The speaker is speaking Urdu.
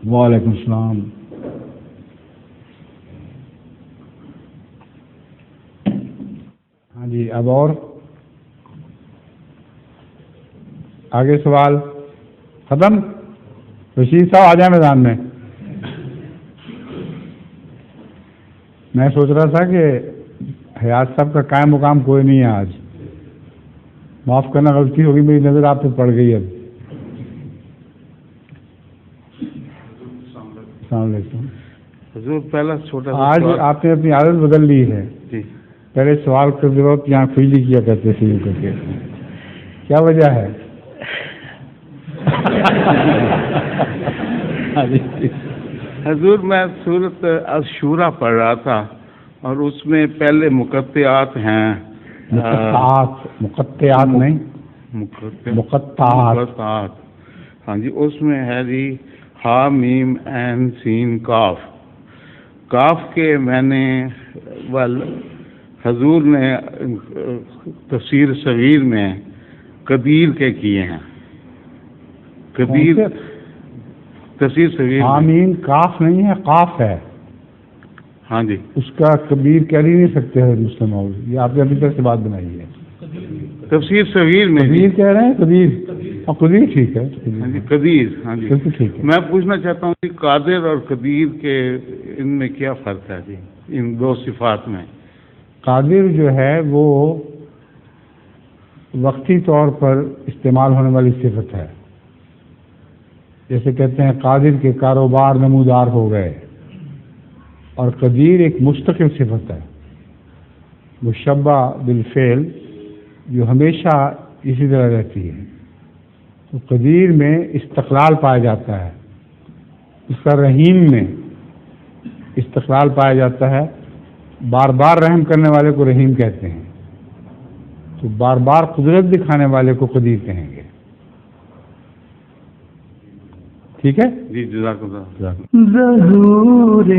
وعلیکم السلام. ہاں جی، اب اور آگے سوال ختم. رشید صاحب آ جائیں میدان میں. میں سوچ رہا تھا کہ حیات صاحب کا قائم مقام کوئی نہیں ہے آج. معاف کرنا، غلطی ہوگی، میری نظر آپ پہ پڑ گئی. اب السلام علیکم حضور. پہلا چھوٹا آج آپ نے اپنی عادت بدل لی ہے. جی. پہلے سوال کرتے وقت یہاں کھجلی کیا کرتے تھے یوں کر کے. کیا وجہ ہے؟ حضور میں سورۃ الشورى پڑھ رہا تھا اور اس میں پہلے مقطعات ہیں. مقطعات نہیں، مقطعات. ہاں جی. اس میں ہے جی ہا میم عین سین کاف. کاف کے میں نے حضور نے تفسیر صغیر میں قدیر کے کیے ہیں. قدیر تفسیر صغیر. آمین کاف نہیں ہے، قاف ہے. ہاں جی. اس کا کبیر کہہ ہی نہیں سکتے ہیں مسلم. یہ آپ نے ابھی تک سے بات بنائی ہے. تفسیر صغیر میں قدیر کہہ رہے ہیں. قدیر قدیر ٹھیک ہے. ہاں جی. قدیر. ہاں جی. بالکل ٹھیک ہے. میں پوچھنا چاہتا ہوں کہ قادر اور قدیر کے ان میں کیا فرق ہے جی، ان دو صفات میں؟ قادر جو ہے وہ وقتی طور پر استعمال ہونے والی صفت ہے. جیسے کہتے ہیں قادر کے کاروبار نمودار ہو گئے. اور قدیر ایک مستقل صفت ہے، مشبہ بالفعل، جو ہمیشہ اسی طرح رہتی ہے. تو قدیر میں استقلال پایا جاتا ہے. اس کا رحیم میں استقلال پایا جاتا ہے. بار بار رحم کرنے والے کو رحیم کہتے ہیں، تو بار بار قدرت دکھانے والے کو قدیر کہیں گے. ٹھیک ہے جی. جزاک اللہ. ظہور